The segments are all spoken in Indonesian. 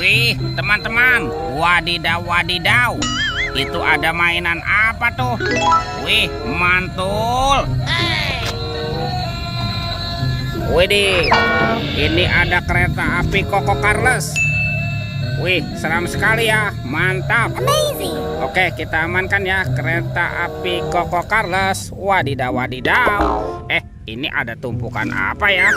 Wih, teman-teman, wadidaw wadidaw. Itu ada mainan apa tuh? Wih, mantul. Widih, ini ada kereta api Koko Carles. Wih, seram sekali ya, mantap. Amazing. Oke, kita amankan ya kereta api Koko Carles. Wadidaw wadidaw. Ini ada tumpukan apa ya?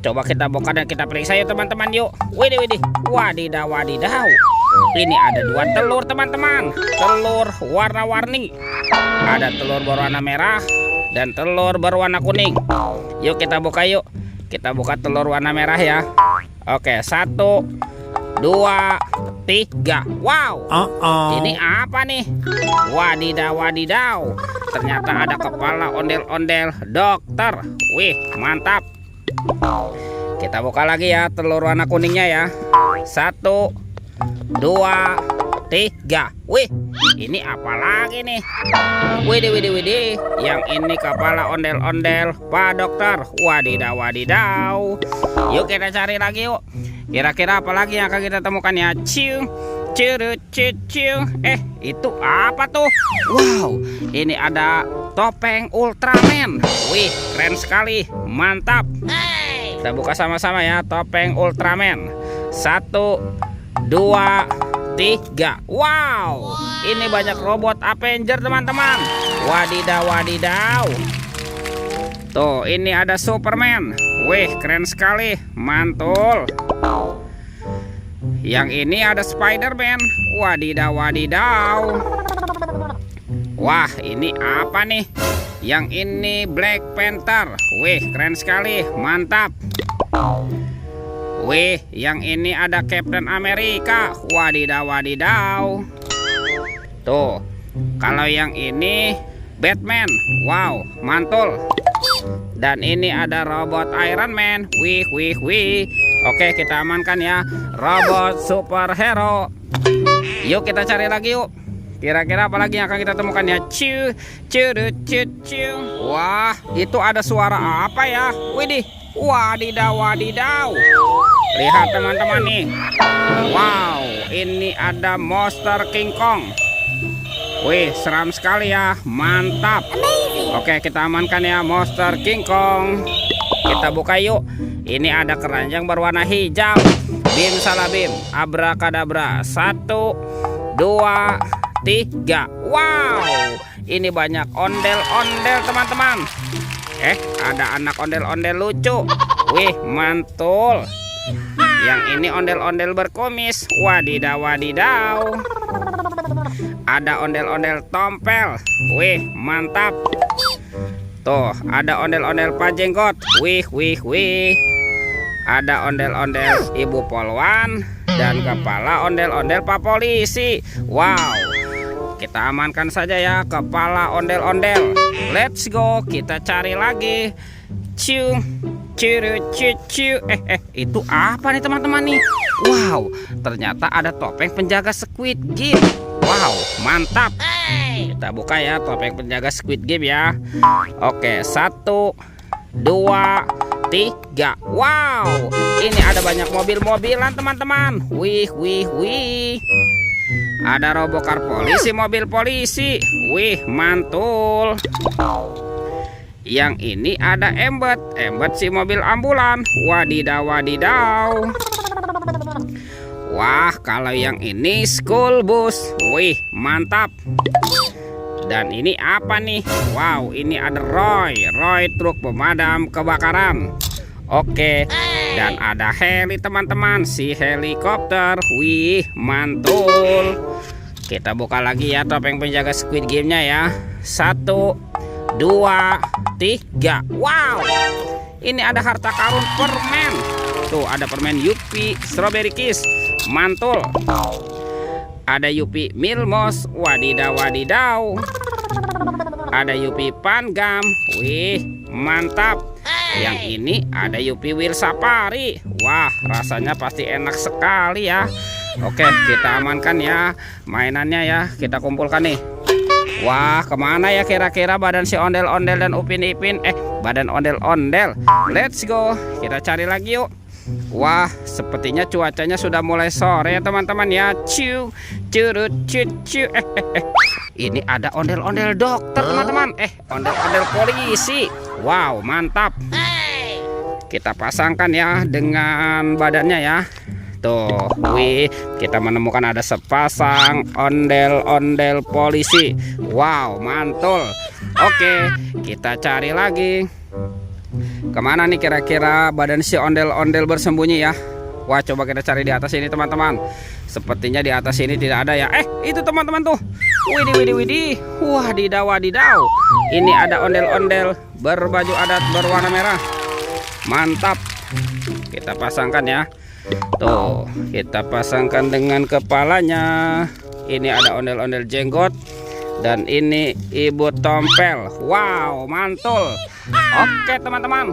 Coba kita buka dan kita periksa yuk teman-teman yuk. Widih widih, wadidaw wadidaw. Ini ada 2 telur teman-teman. Telur warna-warni. Ada telur berwarna merah dan telur berwarna kuning. Yuk kita buka yuk. Kita buka telur warna merah ya. Oke, 1, 2, 3. Wow. Ini apa nih? Wadidaw wadidaw. Ternyata ada kepala ondel-ondel dokter. Wih, mantap. Kita buka lagi ya telur warna kuningnya ya. 1, 2, 3. Wih, ini apa lagi nih? Widih widih widih. Yang ini kepala ondel-ondel Pak Dokter. Wadidaw wadidaw. Yuk kita cari lagi yuk. Kira-kira apa lagi yang akan kita temukan ya? Ciu, ciu, ciu, ciu. Itu apa tuh? Wow, ini ada topeng Ultraman. Wih, keren sekali, mantap. Kita buka sama-sama ya, topeng Ultraman. 1, 2, 3. Wow, ini banyak robot Avenger teman-teman. Wadidaw wadidaw. Tuh, ini ada Superman. Wih, keren sekali, mantul. Yang ini ada Spider-Man. Wadidaw wadidaw. Wah, ini apa nih? Yang ini Black Panther. Wih, keren sekali, mantap. Wih, yang ini ada Captain America. Wadidaw wadidaw. Tuh, kalau yang ini Batman. Wow, mantul. Dan ini ada robot Iron Man. Wih wih wih. Oke, kita amankan ya robot superhero. Yuk kita cari lagi yuk. Kira-kira apa lagi yang akan kita temukan ya? Ciu, ciu, ciu, ciu. Wah, itu ada suara apa ya? Widih, wadidaw wadidaw. Lihat teman-teman nih. Wow, ini ada monster King Kong. Wih, seram sekali ya, mantap. Oke, kita amankan ya monster King Kong. Kita buka yuk. Ini ada keranjang berwarna hijau. Bim salabim, abrakadabra. 1, 2, 3. Wow, ini banyak ondel-ondel teman-teman. Ada anak ondel-ondel lucu. Wih, mantul. Yang ini ondel-ondel berkumis. Wadidaw wadidaw. Ada ondel-ondel tompel. Wih, mantap. Tuh, ada ondel-ondel pajenggot. Wih wih wih. Ada ondel-ondel ibu polwan dan kepala ondel-ondel Pak Polisi. Wow, kita amankan saja ya kepala ondel-ondel. Let's go, kita cari lagi. Ciu, ciu, ciu, ciu. Itu apa nih teman-teman nih? Wow, ternyata ada topeng penjaga Squid Game. Wow, mantap. Kita buka ya topeng penjaga Squid Game ya. Oke, 1, 2, 3. Wow, ini ada banyak mobil-mobilan teman-teman. Wih wih wih. Ada robokar polisi, mobil polisi. Wih, mantul. Yang ini ada Embet si mobil ambulan. Wadidaw wadidaw. Wah, kalau yang ini school bus. Wih, mantap. Dan ini apa nih? Wow, ini ada Roy truk pemadam kebakaran. Oke, dan ada heli teman-teman, si helikopter. Wih, mantul. Kita buka lagi ya topeng penjaga Squid Game-nya ya. 1, 2, 3. Wow, ini ada harta karun permen. Tuh, ada permen Yupi Strawberry Kiss. Mantul. Ada Yupi Milmos. Wadidaw wadidaw. Ada Yupi Pangam. Wih, mantap. Yang ini ada Yupi Wheel Safari. Wah, rasanya pasti enak sekali ya. Oke, kita amankan ya mainannya ya. Kita kumpulkan nih. Wah, kemana ya kira-kira badan si ondel-ondel dan Upin Ipin? Badan ondel-ondel. Let's go. Kita cari lagi yuk. Wah, sepertinya cuacanya sudah mulai sore ya teman-teman ya. Ciu, curut, cucu. Ini ada ondel-ondel dokter teman-teman. Ondel-ondel polisi. Wow, mantap. Kita pasangkan ya dengan badannya ya. Tuh, wih, kita menemukan ada sepasang ondel-ondel polisi. Wow, mantul. Oke, kita cari lagi. Kemana nih kira-kira badan si ondel-ondel bersembunyi ya? Wah, coba kita cari di atas ini teman-teman. Sepertinya di atas ini tidak ada ya. Itu teman-teman tuh. Widih. Wadidaw, wadidaw. Ini ada ondel-ondel berbaju adat berwarna merah. Mantap. Kita pasangkan ya. Tuh, kita pasangkan dengan kepalanya. Ini ada ondel-ondel jenggot. Dan ini ibu tompel. Wow, mantul. Oke teman-teman,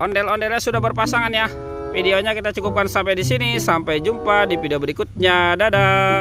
ondel-ondelnya sudah berpasangan ya. Videonya kita cukupkan sampai di sini. Sampai jumpa di video berikutnya. Dadah.